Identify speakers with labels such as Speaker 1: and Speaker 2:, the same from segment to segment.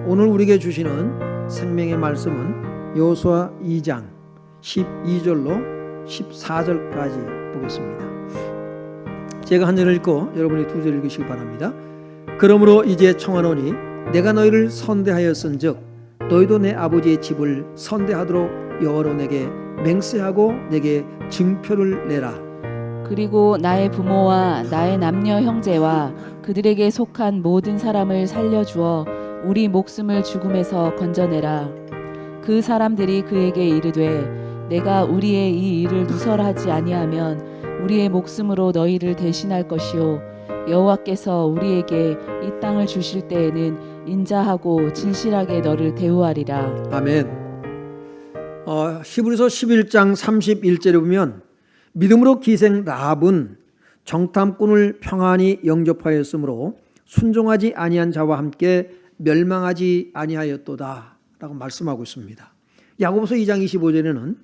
Speaker 1: 오늘 우리에게 주시는 생명의 말씀은 여호수아 2장 12절로 14절까지 보겠습니다. 제가 한 절을 읽고 여러분이 두 절 읽으시기 바랍니다. 그러므로 이제 청하노니 내가 너희를 선대하였은즉 너희도 내 아버지의 집을 선대하도록 여호와로 내게 맹세하고 내게 증표를 내라.
Speaker 2: 그리고 나의 부모와 나의 남녀 형제와 그들에게 속한 모든 사람을 살려주어 우리 목숨을 죽음에서 건져내라. 그 사람들이 그에게 이르되 내가 우리의 이 일을 누설하지 아니하면 우리의 목숨으로 너희를 대신할 것이요 여호와께서 우리에게 이 땅을 주실 때에는 인자하고 진실하게 너를 대우하리라.
Speaker 1: 아멘. 히브리서 11장 31절에 보면 믿음으로 기생 라합은 정탐꾼을 평안히 영접하였으므로 순종하지 아니한 자와 함께 멸망하지 아니하였도다 라고 말씀하고 있습니다. 야고보서 2장 25절에는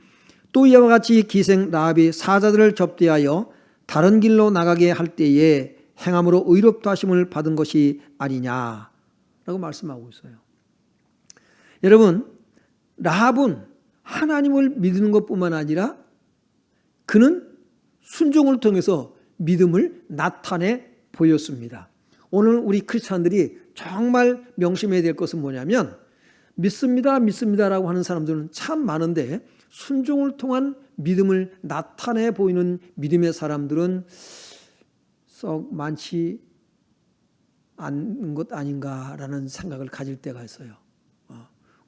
Speaker 1: 또 이와 같이 기생 라합이 사자들을 접대하여 다른 길로 나가게 할 때에 행함으로 의롭다 하심을 받은 것이 아니냐 라고 말씀하고 있어요. 여러분, 라합은 하나님을 믿는 것뿐만 아니라 그는 순종을 통해서 믿음을 나타내 보였습니다. 오늘 우리 크리스찬들이 정말 명심해야 될 것은 뭐냐면 믿습니다, 믿습니다라고 하는 사람들은 참 많은데 순종을 통한 믿음을 나타내 보이는 믿음의 사람들은 썩 많지 않은 것 아닌가라는 생각을 가질 때가 있어요.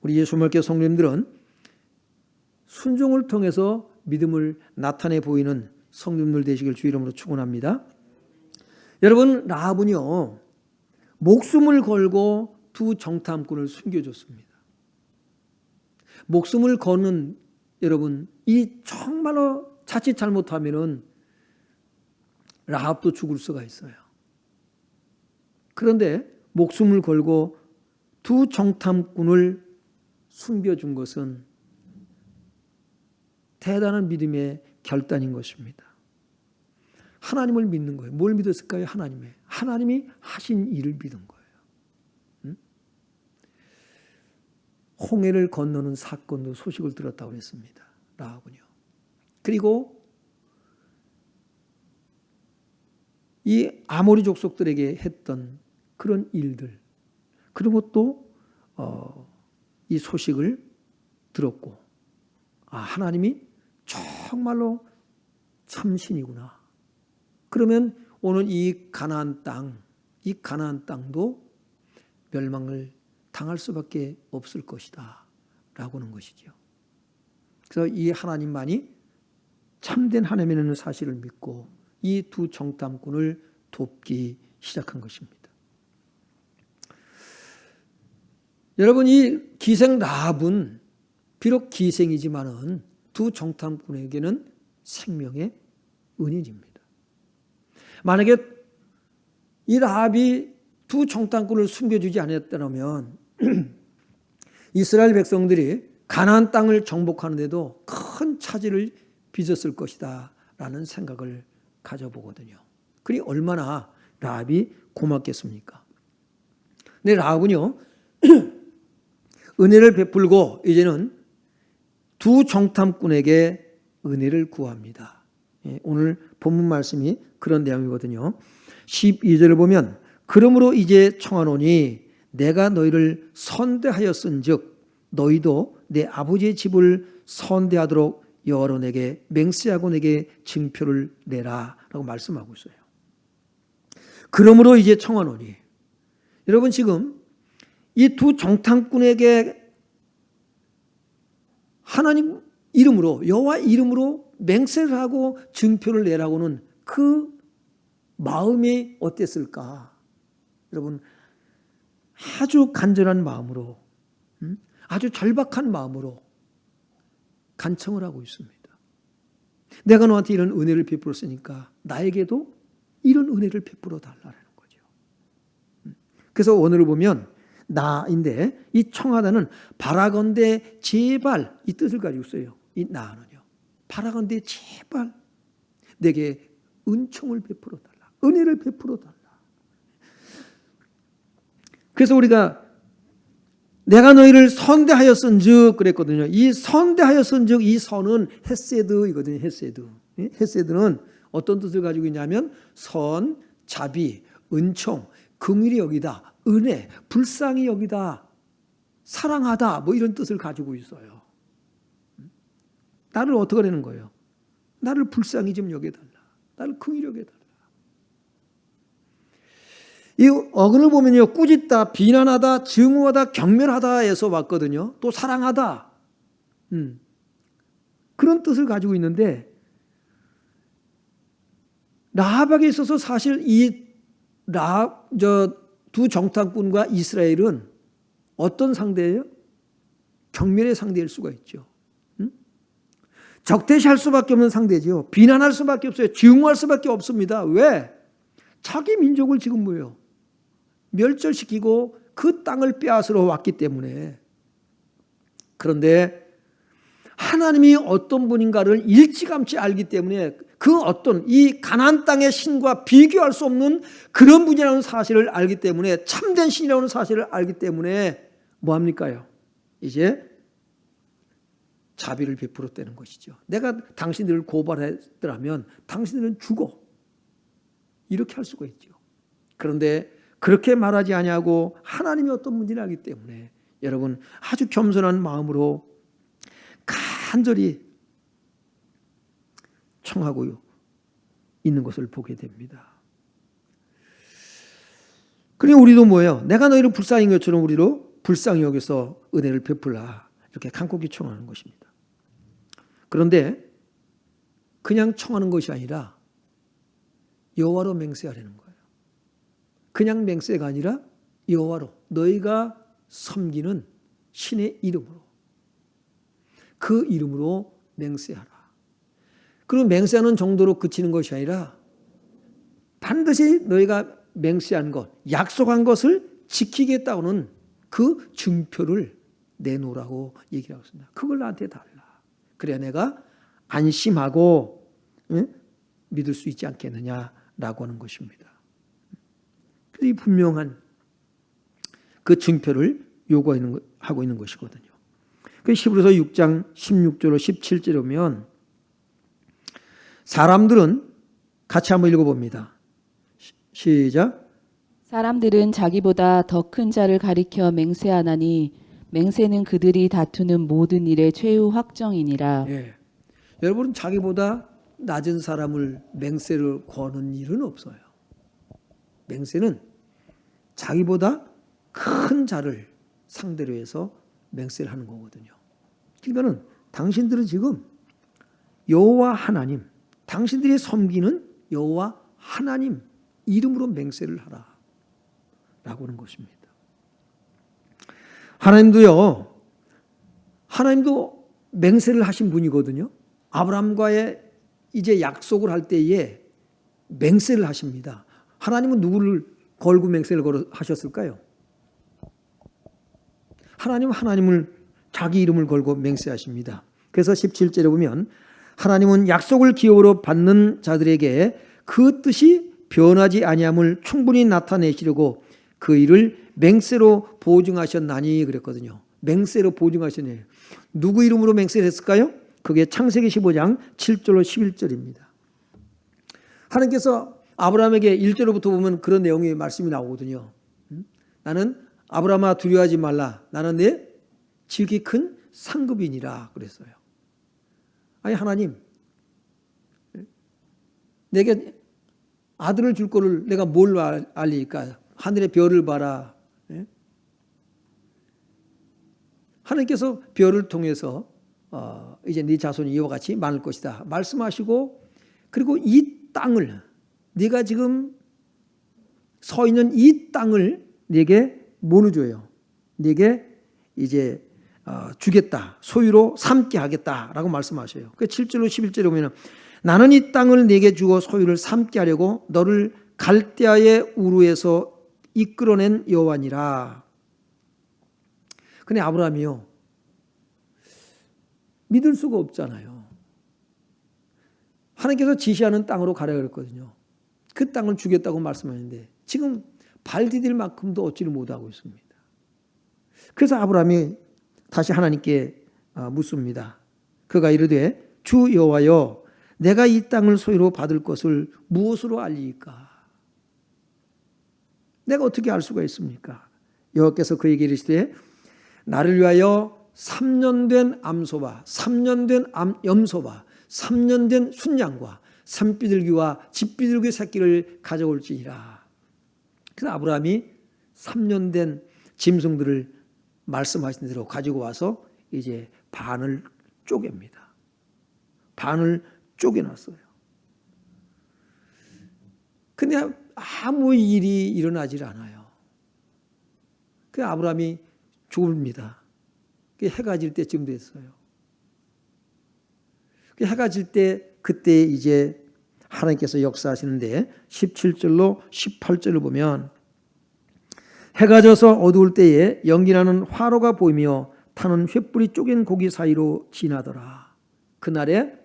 Speaker 1: 우리 예수님께 성도님들은 순종을 통해서 믿음을 나타내 보이는 성도님들 되시길 주 이름으로 축원합니다. 여러분, 라합은요 목숨을 걸고 두 정탐꾼을 숨겨줬습니다. 목숨을 거는 여러분, 이 정말로 자칫 잘못하면은 라합도 죽을 수가 있어요. 그런데 목숨을 걸고 두 정탐꾼을 숨겨준 것은 대단한 믿음의 결단인 것입니다. 하나님을 믿는 거예요. 뭘 믿었을까요? 하나님이 하신 일을 믿은 거예요. 홍해를 건너는 사건도 소식을 들었다고 했습니다. 라합은요. 그리고 이 아모리 족속들에게 했던 그런 일들, 그런 것도 이 소식을 들었고, 하나님이 정말로 참신이구나. 그러면 오늘 이 가나안 땅도 멸망을 당할 수밖에 없을 것이다 라고 하는 것이죠. 그래서 이 하나님만이 참된 하나님이라는 사실을 믿고 이 두 정탐꾼을 돕기 시작한 것입니다. 여러분, 이 기생 라합은 비록 기생이지만은 두 정탐꾼에게는 생명의 은인입니다. 만약에 이 라합이 두 정탐꾼을 숨겨주지 않았다면 이스라엘 백성들이 가나안 땅을 정복하는데도 큰 차질을 빚었을 것이다 라는 생각을 가져보거든요. 그리 얼마나 라합이 고맙겠습니까? 근데 라합은요 은혜를 베풀고 이제는 두 정탐꾼에게 은혜를 구합니다. 오늘 본문 말씀이 그런 내용이거든요. 12절을 보면 그러므로 이제 청하노니 내가 너희를 선대하였은즉 너희도 내 아버지의 집을 선대하도록 여호와로 내게 맹세하고 내게 증표를 내라 라고 말씀하고 있어요. 그러므로 이제 청하노니, 여러분 지금 이 두 정탐꾼에게 하나님 이름으로, 여호와 이름으로 맹세를 하고 증표를 내라고는 그 마음이 어땠을까? 여러분, 아주 간절한 마음으로, 아주 절박한 마음으로 간청을 하고 있습니다. 내가 너한테 이런 은혜를 베풀었으니까 나에게도 이런 은혜를 베풀어 달라는 거죠. 그래서 오늘을 보면 나인데 이 청하다는 바라건대 제발 이 뜻을 가지고 있어요. 이 나는요. 바라건대 제발 내게 은총을 베풀어 달라. 은혜를 베풀어 달라. 그래서 우리가 내가 너희를 선대하였은즉 그랬거든요. 이 선대하였은즉 이 선은 헤세드이거든요. 헤세드. 헤세드는 어떤 뜻을 가지고 있냐면 선, 자비, 은총, 긍휼히 여기다, 은혜, 불쌍히 여기다, 사랑하다 뭐 이런 뜻을 가지고 있어요. 나를 어떻게 하는 거예요? 나를 불쌍히 좀 여겨달라. 나를 긍휼히 여겨달라. 이 어근을 보면요, 꾸짖다, 비난하다, 증오하다, 경멸하다에서 왔거든요. 또 사랑하다, 그런 뜻을 가지고 있는데 라합에게 있어서 사실 이 두 정탐꾼과 이스라엘은 어떤 상대예요? 경멸의 상대일 수가 있죠. 적대시할 수밖에 없는 상대죠. 비난할 수밖에 없어요. 증오할 수밖에 없습니다. 왜? 자기 민족을 지금 뭐예요? 멸절시키고 그 땅을 빼앗으러 왔기 때문에. 그런데 하나님이 어떤 분인가를 일찌감치 알기 때문에 그 어떤 이 가나안 땅의 신과 비교할 수 없는 그런 분이라는 사실을 알기 때문에, 참된 신이라는 사실을 알기 때문에 뭐합니까요? 이제 자비를 베풀었다는 것이죠. 내가 당신들을 고발했더라면 당신들은 죽어. 이렇게 할 수가 있죠. 그런데 그렇게 말하지 아니하고 하나님이 어떤 분인지 알기 때문에 여러분 아주 겸손한 마음으로 간절히 청하고 있는 것을 보게 됩니다. 그러니 우리도 뭐예요? 내가 너희를 불쌍히 여긴 것처럼 우리로 불쌍히 여겨서 은혜를 베풀라. 이렇게 간곡히 청하는 것입니다. 그런데 그냥 청하는 것이 아니라 여호와로 맹세하라는 거예요. 그냥 맹세가 아니라 여호와로, 너희가 섬기는 신의 이름으로, 그 이름으로 맹세하라. 그리고 맹세하는 정도로 그치는 것이 아니라 반드시 너희가 맹세한 것, 약속한 것을 지키겠다고는 그 증표를 내놓으라고 얘기하고 있습니다. 그걸 나한테 달라. 그래야 내가 안심하고 믿을 수 있지 않겠느냐라고 하는 것입니다. 이 분명한 그 증표를 요구하고 있는 것이거든요. 그 히브리서 6장 16절로 17절에 보면 사람들은, 같이 한번 읽어봅니다. 시작.
Speaker 2: 사람들은 자기보다 더 큰 자를 가리켜 맹세하나니 맹세는 그들이 다투는 모든 일의 최후 확정이니라.
Speaker 1: 예. 여러분은 자기보다 낮은 사람을 맹세를 거는 일은 없어요. 맹세는 자기보다 큰 자를 상대로 해서 맹세를 하는 거거든요. 그러니까는 당신들은 지금 여호와 하나님, 당신들이 섬기는 여호와 하나님 이름으로 맹세를 하라 라고 하는 것입니다. 하나님도 맹세를 하신 분이거든요. 아브라함과의 이제 약속을 할 때에 맹세를 하십니다. 하나님은 누구를 걸고 맹세를 하셨을까요? 하나님은 하나님을, 자기 이름을 걸고 맹세하십니다. 그래서 17절에 보면 하나님은 약속을 기업으로 받는 자들에게 그 뜻이 변하지 아니함을 충분히 나타내시려고 그 일을 맹세로 보증하셨나니 그랬거든요. 맹세로 보증하셨네요. 누구 이름으로 맹세를 했을까요? 그게 창세기 15장 7절로 11절입니다. 하나님께서 아브라함에게 1절부터 보면 그런 내용의 말씀이 나오거든요. 나는 아브라함아 두려워하지 말라. 나는 내 지극히 큰 상급이니라 그랬어요. 아니 하나님, 내게 아들을 줄 거를 내가 뭘 알리까? 하늘의 별을 봐라. 하나님께서 별을 통해서 이제 네 자손이 이와 같이 많을 것이다 말씀하시고, 그리고 이 땅을, 네가 지금 서 있는 이 땅을 네게 뭐로 줘요? 네게 이제 주겠다, 소유로 삼게 하겠다라고 말씀하셔요. 그 7절로 11절에 보면 나는 이 땅을 네게 주고 소유를 삼게 하려고 너를 갈대아의 우르에서 이끌어낸 여호와니라. 근데 아브라함이요, 믿을 수가 없잖아요. 하나님께서 지시하는 땅으로 가라 그랬거든요. 그 땅을 주겠다고 말씀하는데 지금 발 디딜 만큼도 얻지를 못하고 있습니다. 그래서 아브라함이 다시 하나님께 묻습니다. 그가 이르되 주 여호와여 내가 이 땅을 소유로 받을 것을 무엇으로 알리이까? 내가 어떻게 알 수가 있습니까? 여호와께서 그에게 이르시되 나를 위하여 3년 된 암소와 3년 된 염소와 3년 된 순양과 산비둘기와 집비둘기 새끼를 가져올지니라. 그래서 아브라함이 3년 된 짐승들을 말씀하신 대로 가지고 와서 이제 반을 쪼갭니다. 반을 쪼개놨어요. 근데 아무 일이 일어나질 않아요. 그 아브라함이 죽습니다. 해가 질 때쯤 됐어요. 해가 질 때 그때 이제 하나님께서 역사하시는데 17절로 18절을 보면 해가 져서 어두울 때에 연기나는 화로가 보이며 타는 횃불이 쪼갠 고기 사이로 지나더라. 그날에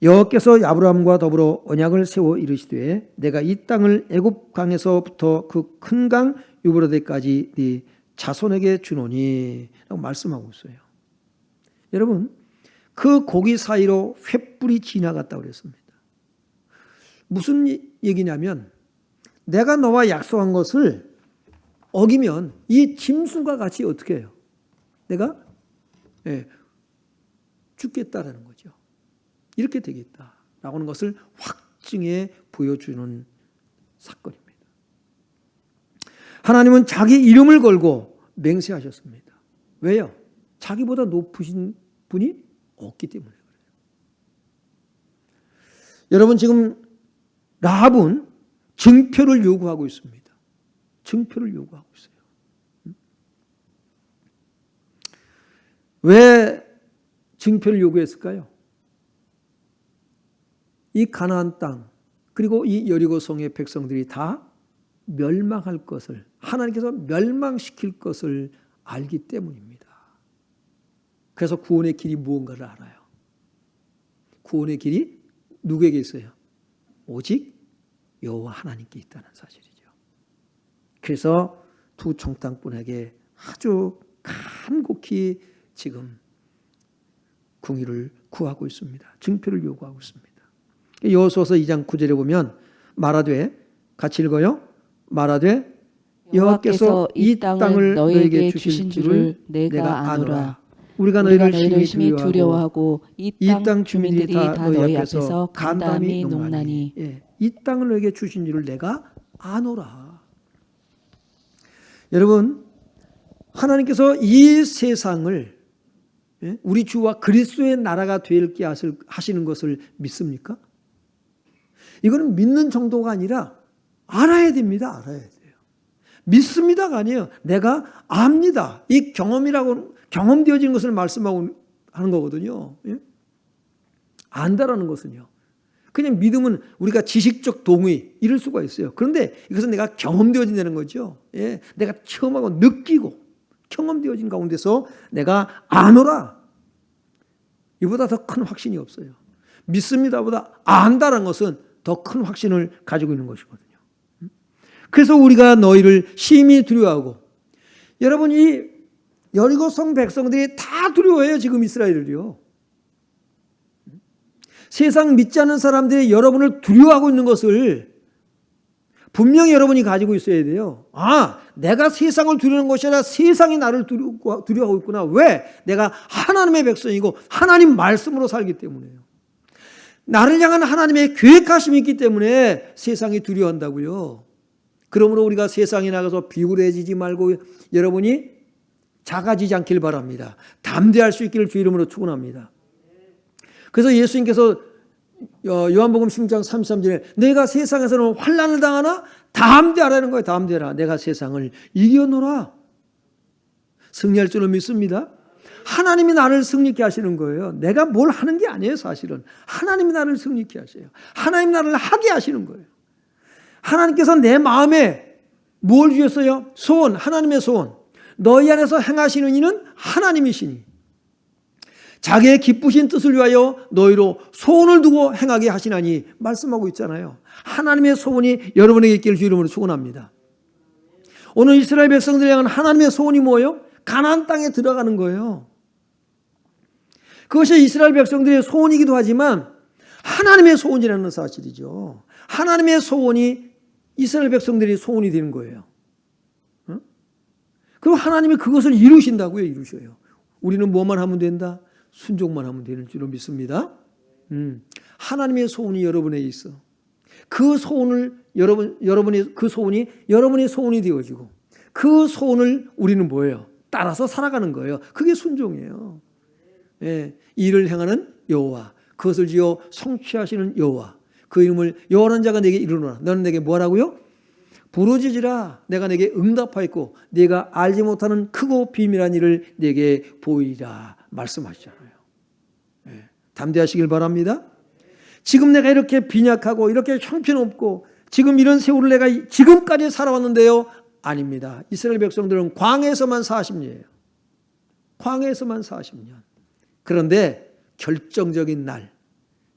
Speaker 1: 여호와께서 아브라함과 더불어 언약을 세워 이르시되 내가 이 땅을 애굽 강에서부터 그 큰 강 유브라데까지 네 자손에게 주노니 라고 말씀하고 있어요. 여러분 그 고기 사이로 횃불이 지나갔다고 그랬습니다. 무슨 얘기냐면 내가 너와 약속한 것을 어기면 이 짐승과 같이 어떻게 해요? 내가 죽겠다라는 거죠. 이렇게 되겠다라고 하는 것을 확증해 보여주는 사건입니다. 하나님은 자기 이름을 걸고 맹세하셨습니다. 왜요? 자기보다 높으신 분이 없기 때문에 그래요. 여러분 지금 라합은 증표를 요구하고 있습니다. 증표를 요구하고 있어요. 왜 증표를 요구했을까요? 이 가나안 땅 그리고 이 여리고성의 백성들이 다 멸망할 것을 하나님께서 멸망시킬 것을 알기 때문입니다. 그래서 구원의 길이 무언가를 알아요. 구원의 길이 누구에게 있어요? 오직 여호와 하나님께 있다는 사실이죠. 그래서 두 총땅꾼에게 아주 간곡히 지금 궁의를 구하고 있습니다. 증표를 요구하고 있습니다. 여호수아서 2장 9절에 보면 말하되 같이 읽어요. 말하되 여호와께서 이 땅을 너에게 주신 줄을 내가 아노라. 우리가 너희를 심히 두려워하고 이 땅 주민들이 다 너희 앞에서 간담이 농나니 이 땅을 너에게 주신 줄을 내가 아노라. 여러분 하나님께서 이 세상을 우리 주와 그리스도의 나라가 되게 하시는 것을 믿습니까? 이거는 믿는 정도가 아니라 알아야 됩니다. 알아야 돼요. 믿습니다가 아니에요. 내가 압니다. 이 경험되어진 것을 말씀하고 하는 거거든요. 안다라는 것은요. 그냥 믿음은 우리가 지식적 동의 이럴 수가 있어요. 그런데 이것은 내가 경험되어진다는 거죠. 내가 체험하고 느끼고 경험되어진 가운데서 내가 아노라. 이보다 더 큰 확신이 없어요. 믿습니다보다 안다라는 것은 더 큰 확신을 가지고 있는 것이거든요. 그래서 우리가 너희를 심히 두려워하고 여러분 이 여리고성 백성들이 다 두려워해요. 지금 이스라엘을요. 세상 믿지 않는 사람들이 여러분을 두려워하고 있는 것을 분명히 여러분이 가지고 있어야 돼요. 내가 세상을 두려워하는 것이 아니라 세상이 나를 두려워하고 있구나. 왜? 내가 하나님의 백성이고 하나님 말씀으로 살기 때문에요. 나를 향한 하나님의 계획하심이 있기 때문에 세상이 두려워한다고요. 그러므로 우리가 세상에 나가서 비굴해지지 말고 여러분이 작아지지 않길 바랍니다. 담대할 수 있기를 주 이름으로 축원합니다. 그래서 예수님께서 요한복음 10장 33절에 내가 세상에서는 환난을 당하나 담대하라는 거예요. 담대하라. 내가 세상을 이겨노라. 승리할 줄은 믿습니다. 하나님이 나를 승리케 하시는 거예요. 내가 뭘 하는 게 아니에요. 사실은 하나님이 나를 승리케 하셔요. 하나님 나를 하게 하시는 거예요. 하나님께서 내 마음에 뭘 주셨어요? 소원, 하나님의 소원. 너희 안에서 행하시는 이는 하나님이시니 자기의 기쁘신 뜻을 위하여 너희로 소원을 두고 행하게 하시나니 말씀하고 있잖아요. 하나님의 소원이 여러분에게 있기를 주 이름으로 축원합니다. 오늘 이스라엘 백성들이 향한 하나님의 소원이 뭐예요? 가나안 땅에 들어가는 거예요. 그것이 이스라엘 백성들의 소원이기도 하지만 하나님의 소원이라는 사실이죠. 하나님의 소원이 이스라엘 백성들의 소원이 되는 거예요. 그리고 하나님이 그것을 이루신다고요. 이루셔요. 우리는 뭐만 하면 된다? 순종만 하면 되는 줄로 믿습니다. 하나님의 소원이 여러분에 있어. 그 소원을 여러분의 그 소원이 여러분의 소원이 되어지고 그 소원을 우리는 뭐예요? 따라서 살아가는 거예요. 그게 순종이에요. 예, 이를 행하는 여호와, 그것을 지어 성취하시는 여호와, 그 이름을 여호와라는 자가 내게 이르노라. 너는 내게 뭐라고요? 부르짖으라. 내가 내게 응답하였고 네가 알지 못하는 크고 비밀한 일을 내게 보이리라 말씀하시잖아요. 예, 담대하시길 바랍니다. 지금 내가 이렇게 빈약하고 이렇게 형편없고 지금 이런 세월을 내가 지금까지 살아왔는데요. 아닙니다. 이스라엘 백성들은 광야에서만 40년이에요. 광야에서만 40년. 그런데 결정적인 날,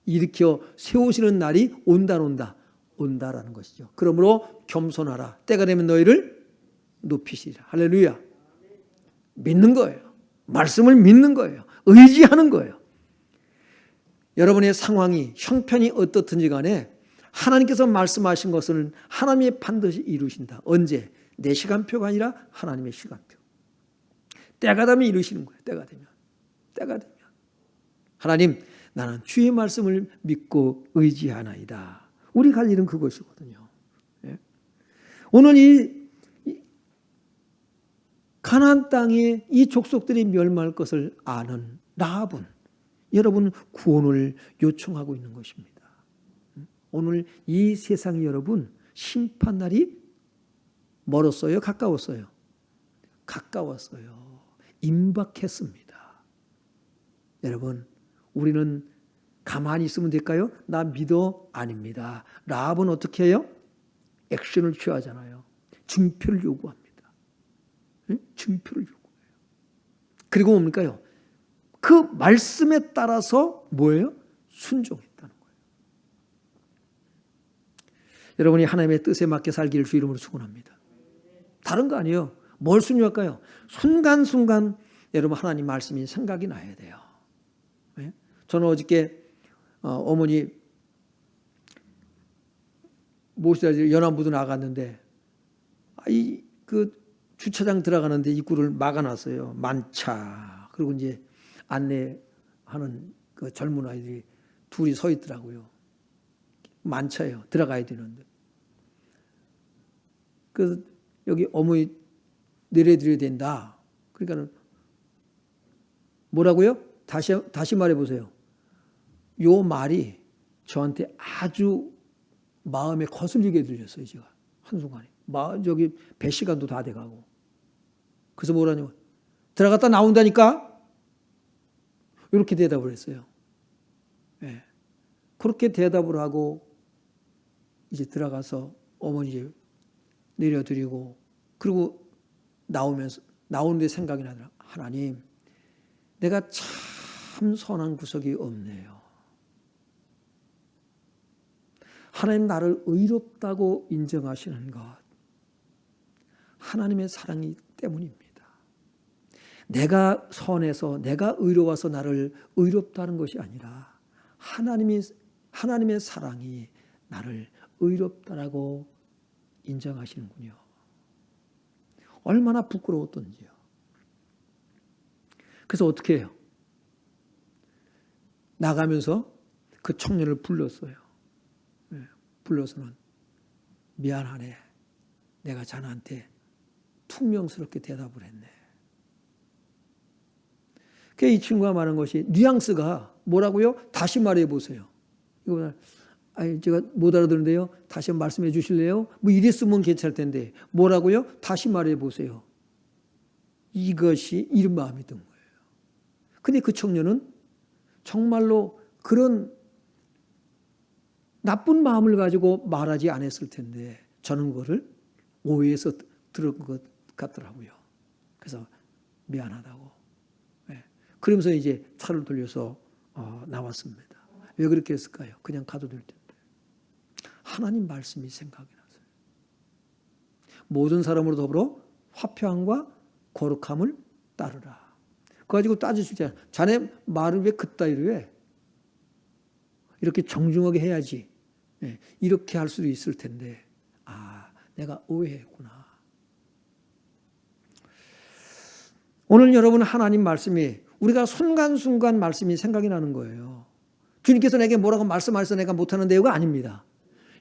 Speaker 1: 일으켜 세우시는 날이 온다라는 것이죠. 그러므로 겸손하라. 때가 되면 너희를 높이시리라. 할렐루야. 믿는 거예요. 말씀을 믿는 거예요. 의지하는 거예요. 여러분의 상황이 형편이 어떻든지 간에 하나님께서 말씀하신 것을 하나님이 반드시 이루신다. 언제? 내 시간표가 아니라 하나님의 시간표. 때가 되면 이루시는 거예요. 때가 되면. 하나님, 나는 주의 말씀을 믿고 의지하나이다. 우리 갈 일은 그것이거든요. 예? 오늘 이 가나안 땅에 이 족속들이 멸망할 것을 아는 라합은 여러분 구원을 요청하고 있는 것입니다. 오늘 이 세상에 여러분 심판날이 멀었어요? 가까웠어요? 가까웠어요. 임박했습니다. 여러분, 우리는 가만히 있으면 될까요? 나 믿어? 아닙니다. 라합은 어떻게 해요? 액션을 취하잖아요. 증표를 요구합니다. 증표를 요구해요. 그리고 뭡니까요? 그 말씀에 따라서 뭐예요? 순종했다는 거예요. 여러분이 하나님의 뜻에 맞게 살기를 주 이름으로 축원합니다. 다른 거 아니에요. 뭘 순종할까요? 순간순간 여러분 하나님 말씀이 생각이 나야 돼요. 저는 어저께 어머니 모시다 연안부도 나갔는데 그 주차장 들어가는데 입구를 막아놨어요. 만차. 그리고 이제 안내하는 그 젊은 아이들이 둘이 서 있더라고요. 만차예요. 들어가야 되는데. 그래서 여기 어머니 내려드려야 된다. 그러니까는 뭐라고요? 다시 말해보세요. 요 말이 저한테 아주 마음에 거슬리게 들렸어요. 제가 한순간에. 저기 배 시간도 다 돼가고. 그래서 뭐라냐면 들어갔다 나온다니까? 이렇게 대답을 했어요. 네. 그렇게 대답을 하고 이제 들어가서 어머니 내려드리고 그리고 나오는데 생각이 나더라. 하나님, 내가 참 선한 구석이 없네요. 하나님 나를 의롭다고 인정하시는 것, 하나님의 사랑이 때문입니다. 내가 선해서 내가 의로워서 나를 의롭다는 것이 아니라 하나님의 사랑이 나를 의롭다라고 인정하시는군요. 얼마나 부끄러웠던지요. 그래서 어떻게 해요? 나가면서 그 청년을 불렀어요. 불러서는 미안하네. 내가 자네한테 퉁명스럽게 대답을 했네. 이 친구가 말한 것이 뉘앙스가 뭐라고요? 다시 말해 보세요. 이거 제가 못 알아듣는데요. 다시 한번 말씀해 주실래요? 뭐 이랬으면 괜찮을 텐데 뭐라고요? 다시 말해 보세요. 이것이 이런 마음이 든 거예요. 근데 그 청년은 정말로 그런 나쁜 마음을 가지고 말하지 않았을 텐데 저는 그거를 오해해서 들은 것 같더라고요. 그래서 미안하다고. 네. 그러면서 이제 차를 돌려서 나왔습니다. 왜 그렇게 했을까요? 그냥 가도 될 텐데. 하나님 말씀이 생각이 나서요. 모든 사람으로 더불어 화평함과 거룩함을 따르라. 그거 가지고 따지실 때 자네 말을 왜 그따위로 해? 이렇게 정중하게 해야지. 이렇게 할 수도 있을 텐데 내가 오해했구나. 오늘 여러분 하나님 말씀이 우리가 순간순간 말씀이 생각이 나는 거예요. 주님께서 내게 뭐라고 말씀하셔서 내가 못하는 내용가 아닙니다.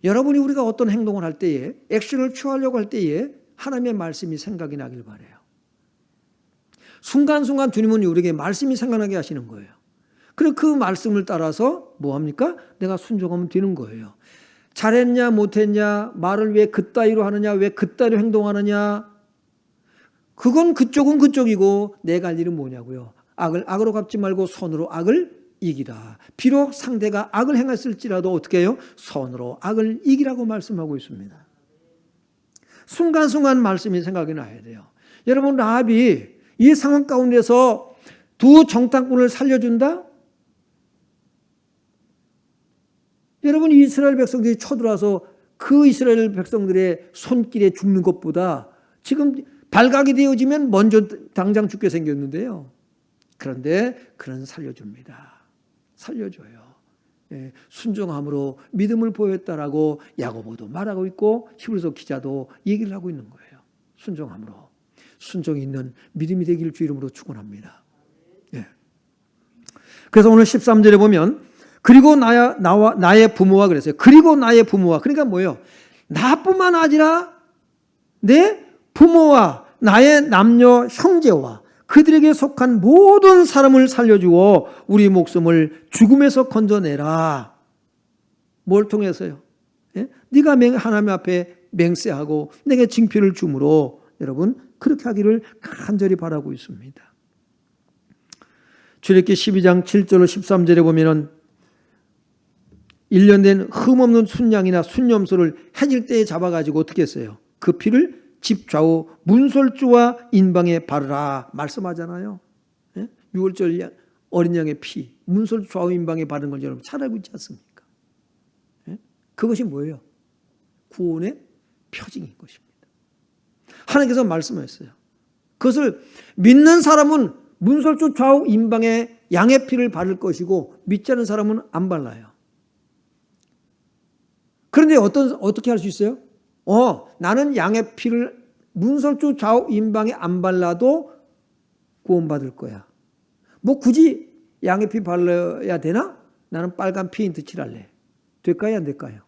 Speaker 1: 여러분이 우리가 어떤 행동을 할 때에 액션을 취하려고 할 때에 하나님의 말씀이 생각이 나길 바라요. 순간순간 주님은 우리에게 말씀이 생각나게 하시는 거예요. 그리고 그 말씀을 따라서 뭐합니까? 내가 순종하면 되는 거예요. 잘했냐 못했냐, 말을 왜 그따위로 하느냐, 왜 그따위로 행동하느냐, 그건 그쪽은 그쪽이고 내가 할 일은 뭐냐고요. 악을 악으로 갚지 말고 선으로 악을 이기라. 비록 상대가 악을 행했을지라도 어떻게 해요? 선으로 악을 이기라고 말씀하고 있습니다. 순간순간 말씀이 생각이 나야 돼요. 여러분, 라합이 이 상황 가운데서 두 정탐꾼을 살려준다? 여러분, 이스라엘 백성들이 쳐들어와서 그 이스라엘 백성들의 손길에 죽는 것보다 지금 발각이 되어지면 먼저 당장 죽게 생겼는데요. 그런데 그는 살려줍니다. 살려줘요. 순종함으로 믿음을 보였다라고 야고보도 말하고 있고 히브리서 기자도 얘기를 하고 있는 거예요. 순종함으로. 순종이 있는 믿음이 되기를 주 이름으로 축원합니다. 그래서 오늘 13절에 보면 그리고 나의 부모와 그랬어요. 그리고 나의 부모와. 그러니까 뭐예요? 나뿐만 아니라 내 부모와 나의 남녀 형제와 그들에게 속한 모든 사람을 살려주어 우리 목숨을 죽음에서 건져내라. 뭘 통해서요? 네가 하나님 앞에 맹세하고 내게 징표를 주므로 여러분 그렇게 하기를 간절히 바라고 있습니다. 출애굽기 12장 7절로 13절에 보면은 1년 된 흠없는 순양이나 순염소를 해질 때에 잡아가지고 어떻게 했어요? 그 피를 집 좌우 문설주와 인방에 바르라 말씀하잖아요. 6월절 어린 양의 피 문설주 좌우 인방에 바르는 걸 여러분 잘 알고 있지 않습니까? 그것이 뭐예요? 구원의 표징인 것입니다. 하나님께서 말씀하셨어요. 그것을 믿는 사람은 문설주 좌우 인방에 양의 피를 바를 것이고 믿지 않는 사람은 안 발라요. 그런데 어떻게 할 수 있어요? 나는 양의 피를 문설주 좌우 인방에 안 발라도 구원받을 거야. 뭐 굳이 양의 피 발라야 되나? 나는 빨간 페인트 칠할래. 될까요? 안 될까요?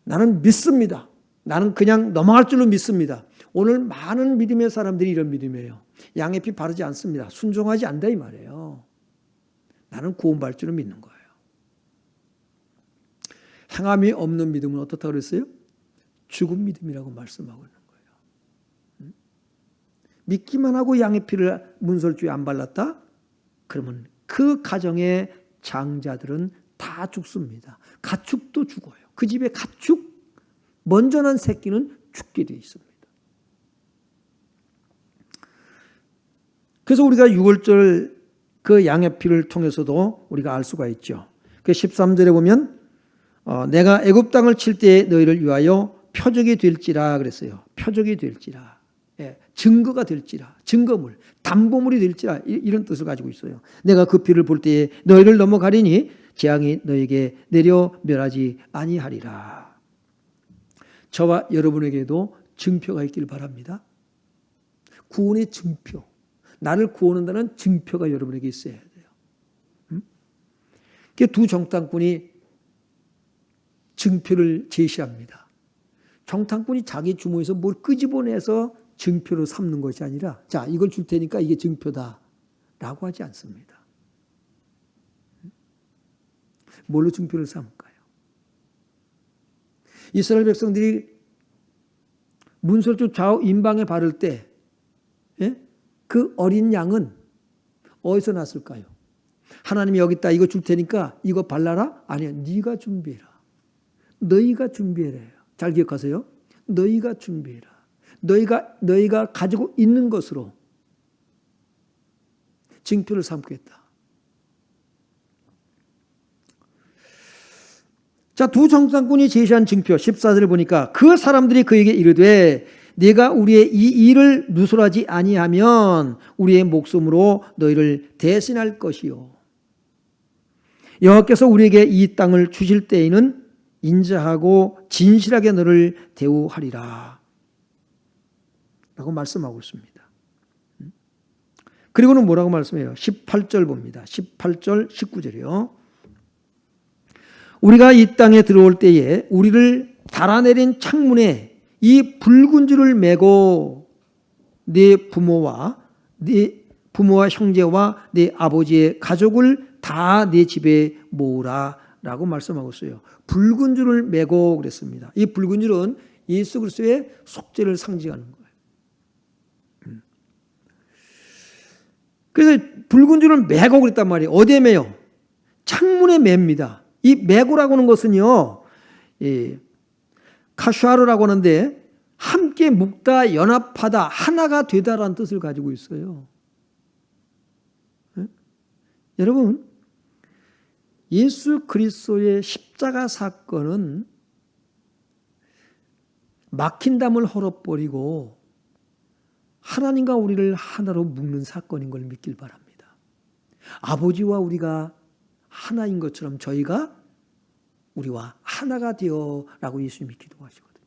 Speaker 1: 나는 믿습니다. 나는 그냥 넘어갈 줄로 믿습니다. 오늘 많은 믿음의 사람들이 이런 믿음이에요. 양의 피 바르지 않습니다. 순종하지 않는다 이 말이에요. 나는 구원받을 줄로 믿는 거예요. 행함이 없는 믿음은 어떻다고 그랬어요? 죽은 믿음이라고 말씀하고 있는 거예요. 믿기만 하고 양의 피를 문설주에 안 발랐다? 그러면 그 가정의 장자들은 다 죽습니다. 가축도 죽어요. 그 집에 가축 먼저 난 새끼는 죽게 되어 있습니다. 그래서 우리가 6월절 그 양의 피를 통해서도 우리가 알 수가 있죠. 그 13절에 보면 내가 애굽 땅을 칠 때에 너희를 위하여 표적이 될지라 그랬어요. 표적이 될지라. 증거가 될지라. 증거물, 담보물이 될지라. 이런 뜻을 가지고 있어요. 내가 그 피를 볼 때에 너희를 넘어가리니 재앙이 너희에게 내려 멸하지 아니하리라. 저와 여러분에게도 증표가 있길 바랍니다. 구원의 증표. 나를 구원한다는 증표가 여러분에게 있어야 돼요. 두 정탐꾼이 증표를 제시합니다. 정탐꾼이 자기 주머니에서 뭘 끄집어내서 증표로 삼는 것이 아니라 자, 이걸 줄 테니까 이게 증표다 라고 하지 않습니다. 뭘로 증표를 삼을까요? 이스라엘 백성들이 문설주 좌우 인방에 바를 때 그 어린 양은 어디서 났을까요? 하나님이 여기 있다 이거 줄 테니까 이거 발라라? 아니야, 네가 준비해라. 너희가 준비해라. 잘 기억하세요. 너희가 준비해라. 너희가 가지고 있는 것으로 징표를 삼겠다. 자, 두 정탐꾼이 제시한 증표 14절을 보니까 그 사람들이 그에게 이르되 네가 우리의 이 일을 누설하지 아니하면 우리의 목숨으로 너희를 대신할 것이요 여호와께서 우리에게 이 땅을 주실 때에는 인자하고 진실하게 너를 대우하리라 라고 말씀하고 있습니다. 그리고는 뭐라고 말씀해요? 18절 봅니다. 18절 19절이요. 우리가 이 땅에 들어올 때에 우리를 달아내린 창문에 이 붉은 줄을 메고 네 부모와 형제와 네 아버지의 가족을 다 네 집에 모으라 라고 말씀하고 있어요. 붉은 줄을 메고 그랬습니다. 이 붉은 줄은 예수 그리스도의 속죄를 상징하는 거예요. 그래서 붉은 줄을 메고 그랬단 말이에요. 어디에 매요? 창문에 맵니다. 이 메고라고 하는 것은요, 카슈아르라고 하는데 함께 묶다, 연합하다, 하나가 되다라는 뜻을 가지고 있어요. 여러분, 예수 그리스도의 십자가 사건은 막힌 담을 헐어버리고 하나님과 우리를 하나로 묶는 사건인 걸 믿길 바랍니다. 아버지와 우리가 하나인 것처럼 저희가 우리와 하나가 되어라고 예수님이 기도하시거든요.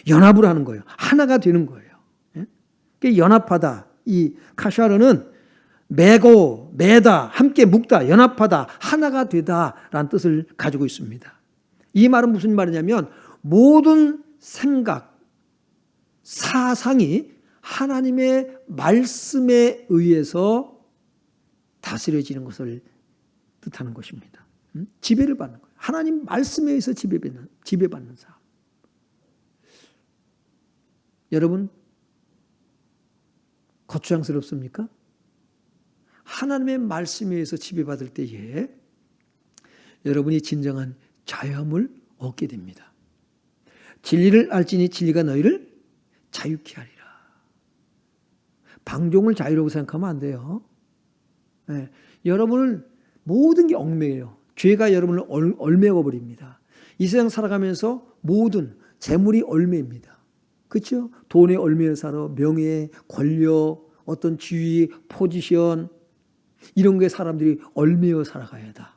Speaker 1: 연합을 하는 거예요. 하나가 되는 거예요. 연합하다. 이 카샤르는 매고, 매다, 함께 묶다, 연합하다, 하나가 되다라는 뜻을 가지고 있습니다. 이 말은 무슨 말이냐면 모든 생각, 사상이 하나님의 말씀에 의해서 다스려지는 것을 뜻하는 것입니다. 지배를 받는 거예요. 하나님 말씀에 의해서 지배받는 삶. 여러분, 거추장스럽습니까? 하나님의 말씀에 의해서 지배받을 때에 여러분이 진정한 자유함을 얻게 됩니다. 진리를 알지니 진리가 너희를 자유케 하리라. 방종을 자유라고 생각하면 안 돼요. 네. 여러분을 모든 게 얽매여요. 죄가 여러분을 얽매어 버립니다. 이 세상 살아가면서 모든 재물이 얽매입니다. 그렇죠? 돈에 얽매여 살아, 명예, 권력, 어떤 지위, 포지션 이런 게 사람들이 얽매여 살아가야 다.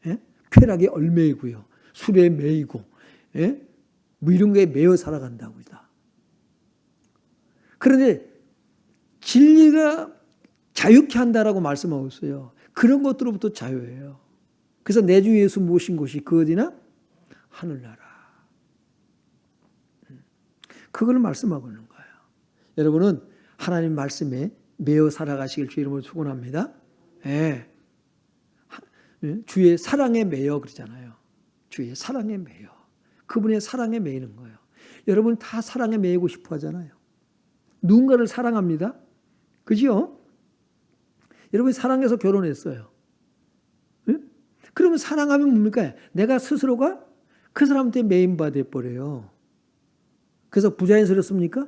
Speaker 1: 예? 쾌락에 얽매이고요. 술에 매이고, 예? 뭐 이런 게 매여 살아간다고 다. 그런데 진리가 자유케 한다라고 말씀하고 있어요. 그런 것들로부터 자유예요. 그래서 내 주 예수 모신 곳이 그 어디나? 하늘나라. 그걸 말씀하고 있는 거예요. 여러분은 하나님 말씀에 매어 살아가시길 주 이름으로 축원합니다. 예. 주의 사랑에 매여 그러잖아요. 주의 사랑에 매여. 그분의 사랑에 매이는 거예요. 여러분 다 사랑에 매이고 싶어 하잖아요. 누군가를 사랑합니다. 그죠? 여러분이 사랑해서 결혼했어요. 예? 그러면 사랑하면 뭡니까? 내가 스스로가 그 사람한테 매인받아 버려요. 그래서 부자연스럽습니까?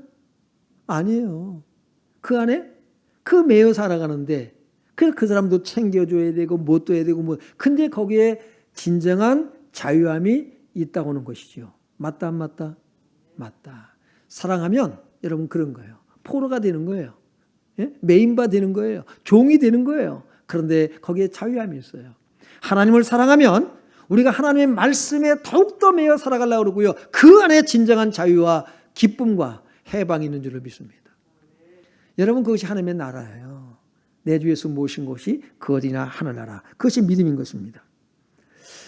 Speaker 1: 아니에요. 그 안에 그 매여 살아가는데 그 사람도 챙겨줘야 되고 못 둬야 되고 뭐 근데 거기에 진정한 자유함이 있다고 하는 것이죠. 맞다 안 맞다? 맞다. 사랑하면 여러분 그런 거예요. 포로가 되는 거예요. 예? 메인바 되는 거예요. 종이 되는 거예요. 그런데 거기에 자유함이 있어요. 하나님을 사랑하면 우리가 하나님의 말씀에 더욱더 매여 살아가려고 그러고요. 그 안에 진정한 자유와 기쁨과 해방이 있는 줄을 믿습니다. 여러분 그것이 하나님의 나라예요. 내 주 예수 모신 곳이 그 어디나 하늘나라. 그것이 믿음인 것입니다.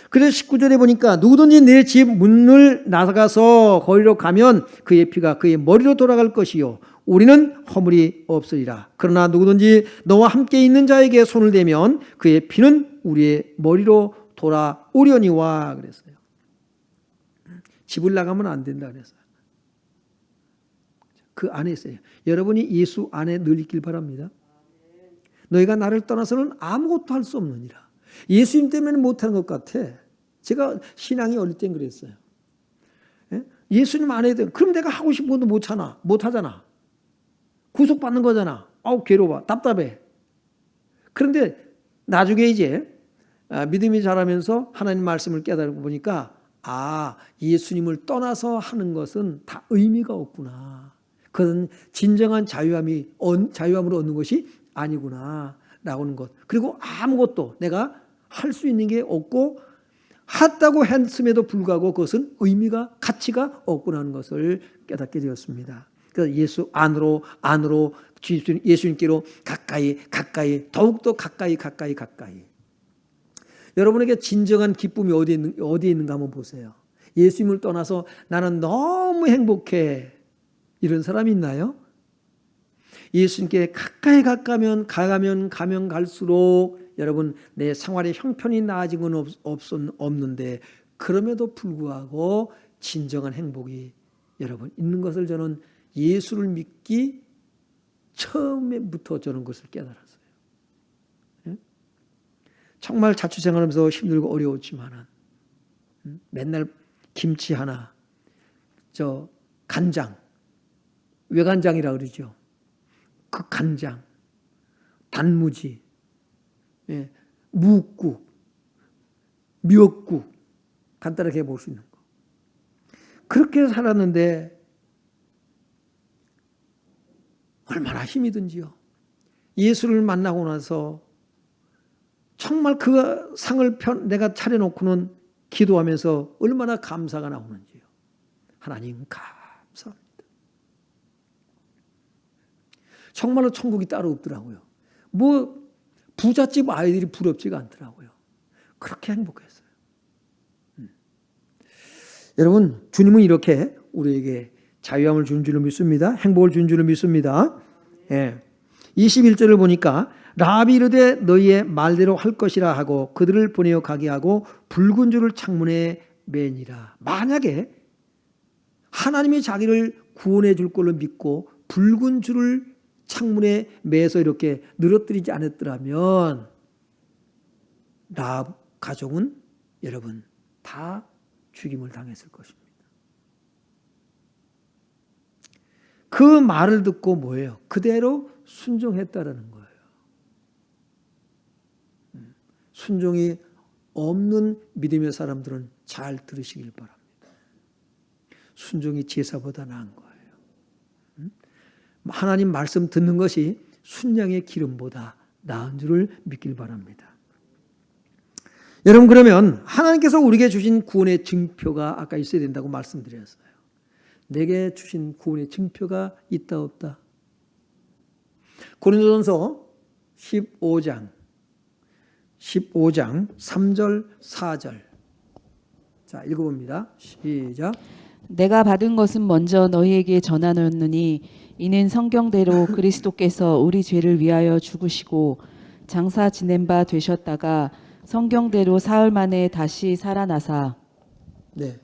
Speaker 1: 그래서 19절에 보니까 누구든지 내 집 문을 나가서 거리로 가면 그의 피가 그의 머리로 돌아갈 것이요 우리는 허물이 없으리라. 그러나 누구든지 너와 함께 있는 자에게 손을 대면 그의 피는 우리의 머리로 돌아오려니와 그랬어요. 집을 나가면 안 된다 그랬어요. 그 안에 있어요. 여러분이 예수 안에 늘 있길 바랍니다. 너희가 나를 떠나서는 아무것도 할 수 없느니라. 예수님 때문에 못하는 것 같아. 제가 신앙이 어릴 땐 그랬어요. 예? 예수님 안에 든 그럼 내가 하고 싶은 것도 못하잖아. 구속받는 거잖아. 아우 괴로워. 답답해. 그런데 나중에 이제 믿음이 자라면서 하나님 말씀을 깨달고 보니까 예수님을 떠나서 하는 것은 다 의미가 없구나. 그것은 진정한 자유함으로 얻는 것이 아니구나 라고는 것. 그리고 아무것도 내가 할 수 있는 게 없고 했다고 했음에도 불구하고 그것은 가치가 없구나 하는 것을 깨닫게 되었습니다. 그래서 예수 안으로 예수님께로 가까이 더욱더 가까이. 여러분에게 진정한 기쁨이 어디에 있는가 한번 보세요. 예수님을 떠나서 나는 너무 행복해. 이런 사람이 있나요? 예수님께 가까이 가면 갈수록 여러분 내 생활의 형편이 나아진 건 없는데 그럼에도 불구하고 진정한 행복이 여러분 있는 것을 저는 예수를 믿기 처음에부터 저는 그것을 깨달았어요. 정말 자취생활하면서 힘들고 어려웠지만은 맨날 김치 하나, 간장, 외간장이라 그러죠. 그 간장, 단무지, 묵국, 미역국 간단하게 해볼 수 있는 거. 그렇게 살았는데 얼마나 힘이 든지요. 예수를 만나고 나서 정말 그 상을 내가 차려놓고는 기도하면서 얼마나 감사가 나오는지요. 하나님 감사합니다. 정말로 천국이 따로 없더라고요. 부잣집 아이들이 부럽지가 않더라고요. 그렇게 행복했어요. 여러분, 주님은 이렇게 우리에게 자유함을 준 줄로 믿습니다. 행복을 준 줄로 믿습니다. 21절을 보니까 라비 이르되 너희의 말대로 할 것이라 하고 그들을 보내어 가게 하고 붉은 줄을 창문에 매니라. 만약에 하나님이 자기를 구원해 줄 걸로 믿고 붉은 줄을 창문에 매서 이렇게 늘어뜨리지 않았더라면 라합 가족은 여러분 다 죽임을 당했을 것입니다. 그 말을 듣고 뭐예요? 그대로 순종했다라는 거예요. 순종이 없는 믿음의 사람들은 잘 들으시길 바랍니다. 순종이 제사보다 나은 거예요. 하나님 말씀 듣는 것이 순양의 기름보다 나은 줄을 믿길 바랍니다. 여러분, 그러면 하나님께서 우리에게 주신 구원의 증표가 아까 있어야 된다고 말씀드렸어요. 내게 주신 구원의 증표가 있다 없다? 고린도전서 15장 3절 4절. 자, 읽어봅니다. 시작.
Speaker 2: 내가 받은 것은 먼저 너희에게 전하노니 이는 성경대로 그리스도께서 우리 죄를 위하여 죽으시고 장사 지낸 바 되셨다가 성경대로 사흘 만에 다시 살아나사.
Speaker 1: 네.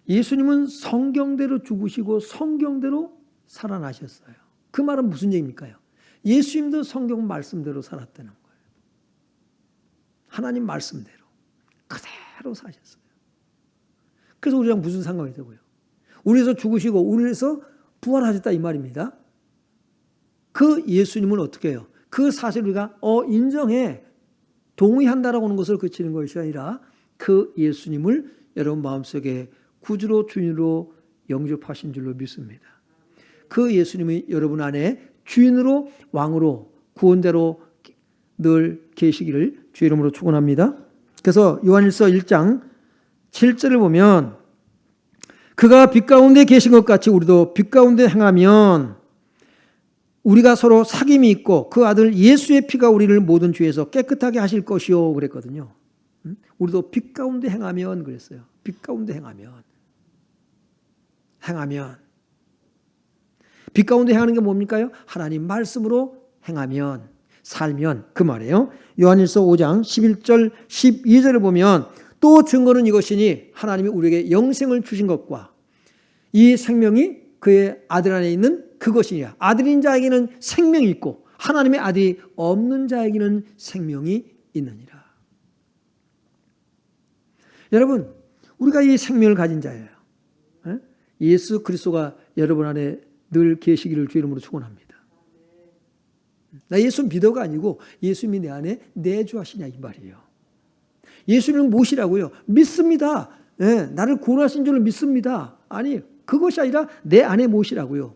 Speaker 1: 예수님은 성경대로 죽으시고 성경대로 살아나셨어요. 그 말은 무슨 얘기입니까? 예수님도 성경 말씀대로 살았다는 거예요. 하나님 말씀대로 그대로 사셨어요. 그래서 우리랑 무슨 상관이 되고요? 우리에서 죽으시고 우리에서 부활하셨다 이 말입니다. 그 예수님은 어떻게 해요? 그 사실 우리가 인정해 동의한다라고 하는 것을 그치는 것이 아니라 그 예수님을 여러분 마음속에 구주로 주인으로 영접하신 줄로 믿습니다. 그 예수님이 여러분 안에 주인으로 왕으로 구원자로 늘 계시기를 주의 이름으로 축원합니다. 그래서 요한일서 1장 7절을 보면 그가 빛 가운데 계신 것 같이 우리도 빛 가운데 행하면 우리가 서로 사귐이 있고 그 아들 예수의 피가 우리를 모든 죄에서 깨끗하게 하실 것이요 그랬거든요. 우리도 빛 가운데 행하면 그랬어요. 빛 가운데 행하면 빛 가운데 행하는 게 뭡니까요? 하나님 말씀으로 행하면 살면 그 말이에요. 요한일서 5장 11절 12절을 보면 또 증거는 이것이니 하나님이 우리에게 영생을 주신 것과 이 생명이 그의 아들 안에 있는 그것이니라. 아들인 자에게는 생명이 있고 하나님의 아들이 없는 자에게는 생명이 있느니라. 여러분, 우리가 이 생명을 가진 자예요. 예수 그리스도가 여러분 안에 늘 계시기를 주 이름으로 축원합니다. 나 예수 믿어가 아니고 예수님이 내 안에 내주하시냐 이 말이에요. 예수님은 무엇이라고요? 믿습니다. 네, 나를 구원하신 줄을 믿습니다. 아니, 그것이 아니라 내 안에 무엇이라고요?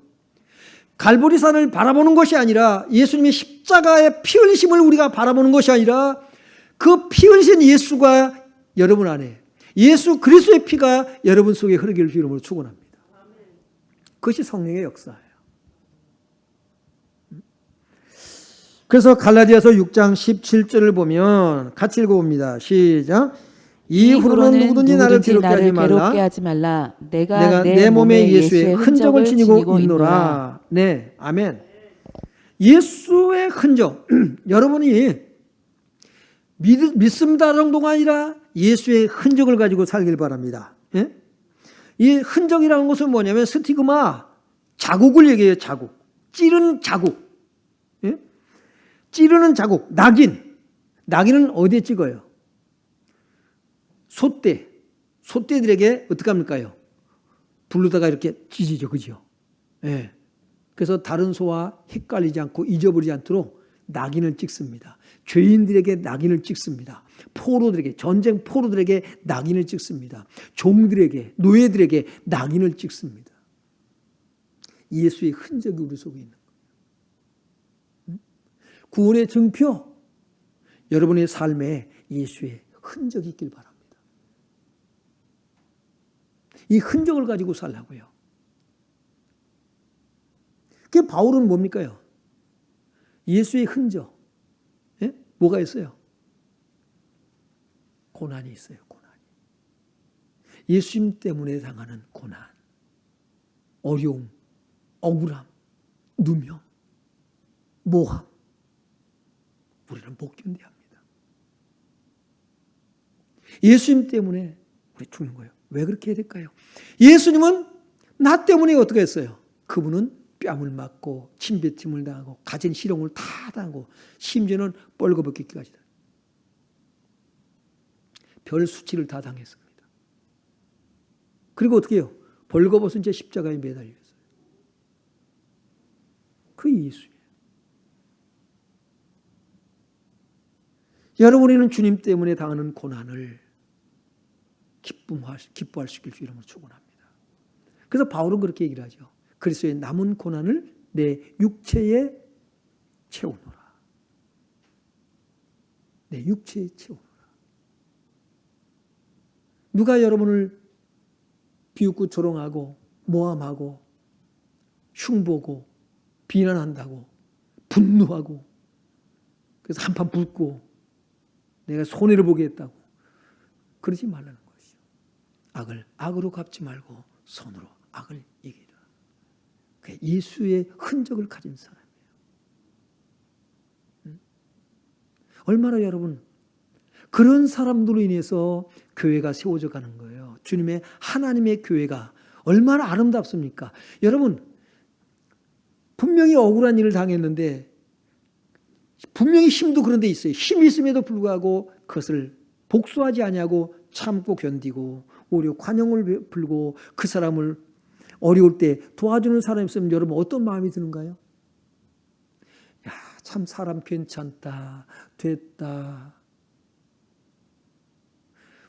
Speaker 1: 갈보리산을 바라보는 것이 아니라 예수님의 십자가의 피 흘리심을 우리가 바라보는 것이 아니라 그 피 흘리신 예수가 여러분 안에, 예수 그리스도의 피가 여러분 속에 흐르기를 주님으로 축원합니다. 그것이 성령의 역사예요. 그래서 갈라디아서 6장 17절을 보면 같이 읽어봅니다. 시작. 이후로는 누구든지 나를 괴롭게 하지 말라.
Speaker 2: 내가
Speaker 1: 내 몸에 예수의 흔적을 지니고 있노라. 네, 아멘. 예수의 흔적. 여러분이 믿습니다 정도가 아니라 예수의 흔적을 가지고 살길 바랍니다. 예? 이 흔적이라는 것은 뭐냐면 스티그마, 자국을 얘기해요. 자국. 찌른 자국. 예? 찌르는 자국. 낙인. 낙인은 어디에 찍어요? 소떼들에게 어떻게 합니까요? 불르다가 이렇게 찢이죠. 그죠? 예. 그래서 다른 소와 헷갈리지 않고 잊어버리지 않도록 낙인을 찍습니다. 죄인들에게 낙인을 찍습니다. 포로들에게, 전쟁 포로들에게 낙인을 찍습니다. 종들에게, 노예들에게 낙인을 찍습니다. 예수의 흔적이 우리 속에 있는 거예요. 구원의 증표, 여러분의 삶에 예수의 흔적이 있길 바랍니다. 이 흔적을 가지고 살라고요. 그 바울은 뭡니까요? 예수의 흔적. 예? 뭐가 있어요? 고난이 있어요. 고난이. 예수님 때문에 당하는 고난, 어려움, 억울함, 누명, 모함. 우리는 못 견뎌야 합니다. 예수님 때문에 우리 죽는 거예요. 왜 그렇게 해야 될까요? 예수님은 나 때문에 어떻게 했어요? 그분은 뺨을 맞고 침뱉음을 당하고 가진 실형을 다 당하고 심지어는 뻘거벗기까지 별 수치를 다 당했습니다. 그리고 어떻게 해요? 벌거벗은 채 십자가에 매달려 있어요. 그 예수예요. 여러분이는 주님 때문에 당하는 고난을 기뻐할 수 있길 주 이름으로 축원합니다. 그래서 바울은 그렇게 얘기를 하죠. 그리스도의 남은 고난을 내 육체에 채우노라. 내 육체에 채우노라. 누가 여러분을 비웃고 조롱하고 모함하고 흉보고 비난한다고 분노하고 그래서 한판 붙고 내가 손해를 보게 했다고 그러지 말라는 것이죠. 악을 악으로 갚지 말고 선으로 악을 이기라. 그게 예수의 흔적을 가진 사람이에요. 얼마나 여러분 그런 사람들로 인해서 교회가 세워져 가는 거예요. 주님의 하나님의 교회가 얼마나 아름답습니까? 여러분 분명히 억울한 일을 당했는데 분명히 힘도 그런 데 있어요. 힘이 있음에도 불구하고 그것을 복수하지 아니하고 참고 견디고 오히려 관용을 풀고 그 사람을 어려울 때 도와주는 사람이 있으면 여러분 어떤 마음이 드는가요? 야, 참 사람 괜찮다, 됐다.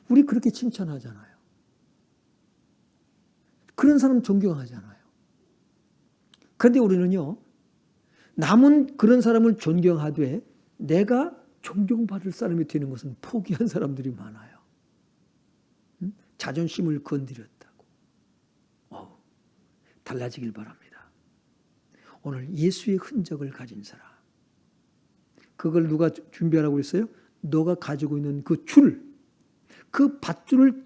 Speaker 1: 우리 그렇게 칭찬하잖아요. 그런 사람 존경하잖아요. 그런데 우리는요, 남은 그런 사람을 존경하되 내가 존경받을 사람이 되는 것은 포기한 사람들이 많아요. 자존심을 건드렸다고. 달라지길 바랍니다. 오늘 예수의 흔적을 가진 사람. 그걸 누가 준비하라고 했어요? 너가 가지고 있는 그 줄, 그 밧줄을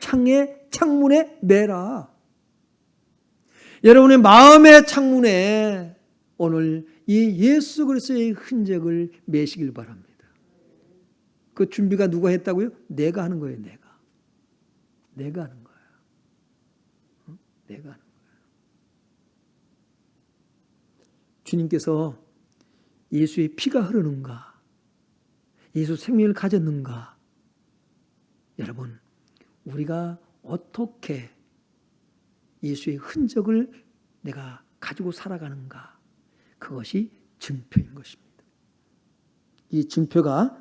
Speaker 1: 창문에 매라. 여러분의 마음의 창문에 오늘 이 예수 그리스도의 흔적을 매시길 바랍니다. 그 준비가 누가 했다고요? 내가 하는 거예요. 내가 하는 거예요. 내가 하는 거예요. 주님께서 예수의 피가 흐르는가? 예수 생명을 가졌는가? 여러분, 우리가 어떻게 예수의 흔적을 내가 가지고 살아가는가? 그것이 증표인 것입니다. 이 증표가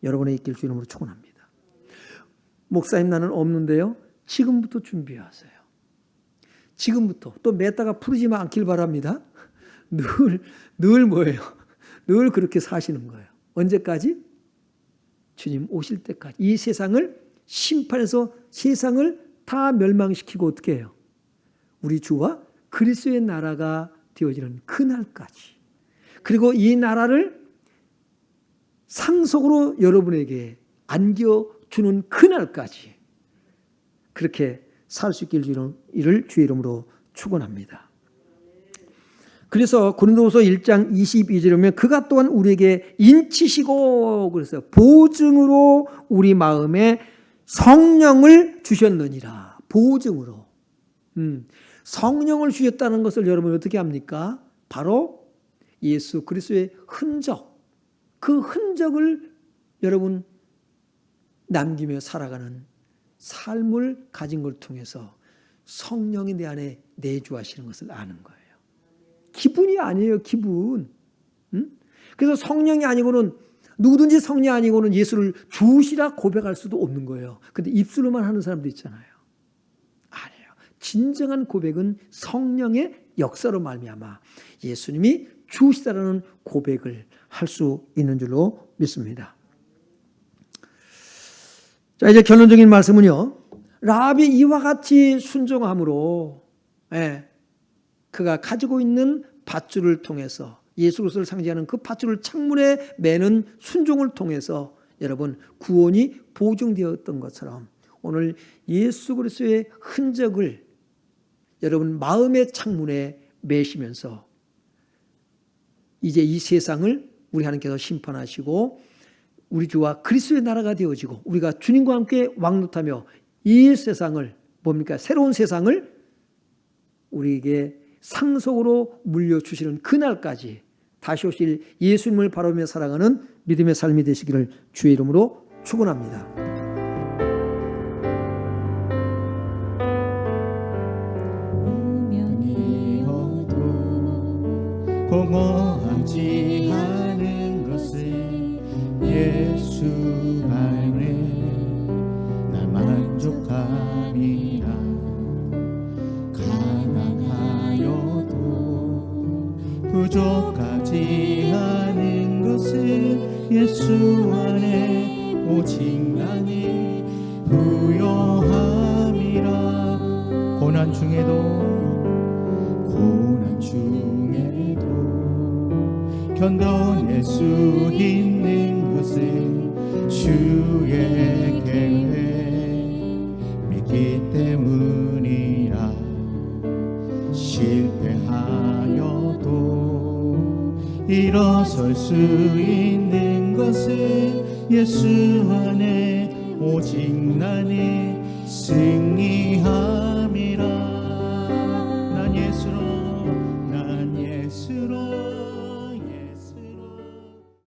Speaker 1: 여러분의 있길 주 이름으로 축원합니다. 목사님 나는 없는데요. 지금부터 준비하세요. 지금부터 또 맺다가 풀리지만 않길 바랍니다. 늘 뭐예요? 늘 그렇게 사시는 거예요. 언제까지? 주님 오실 때까지. 이 세상을 심판해서 세상을 다 멸망시키고 어떻게 해요? 우리 주와 그리스도의 나라가 되어지는 그날까지. 그리고 이 나라를 상속으로 여러분에게 안겨주는 그날까지 그렇게 살 수 있기를 주의 이름으로 축원합니다. 그래서 고린도후서 1장 22절에 보면 그가 또한 우리에게 인치시고 그랬어요. 보증으로 우리 마음에 성령을 주셨느니라. 보증으로. 성령을 주셨다는 것을 여러분 어떻게 합니까? 바로 예수 그리스도의 흔적, 그 흔적을 여러분 남기며 살아가는 삶을 가진 걸 통해서 성령이 내 안에 내주하시는 것을 아는 거예요. 기분이 아니에요, 기분. 그래서 성령이 아니고는 누구든지 성령이 아니고는 예수를 주시라 고백할 수도 없는 거예요. 근데 입술로만 하는 사람도 있잖아요. 아니에요. 진정한 고백은 성령의 역사로 말미암아 예수님이 주시다라는 고백을 할 수 있는 줄로 믿습니다. 자, 이제 결론적인 말씀은요. 라합이 이와 같이 순종함으로 그가 가지고 있는 밧줄을 통해서 예수 그리스도를 상징하는 그 밧줄을 창문에 매는 순종을 통해서 여러분 구원이 보증되었던 것처럼 오늘 예수 그리스도의 흔적을 여러분 마음의 창문에 매시면서 이제 이 세상을 우리 하나님께서 심판하시고 우리 주와 그리스도의 나라가 되어지고 우리가 주님과 함께 왕노하며 이 세상을 뭡니까? 새로운 세상을 우리에게 상속으로 물려주시는 그날까지 다시 오실 예수님을 바라보며 살아가는 믿음의 삶이 되시기를 주의 이름으로 축원합니다.
Speaker 3: 운명이어도 공허하지 않은 것은 예수 안에 나 만족함이라. 가난하여도 부족하지 않은 것은 예수 안에 오직 나니 부요함이라. 고난 중에도 견뎌낼 수 있는 것은 주의 계획 믿기 때문이라. 실패하여도 일어설 수 있는 것은 예수 안에 오직 나는 승리함이라.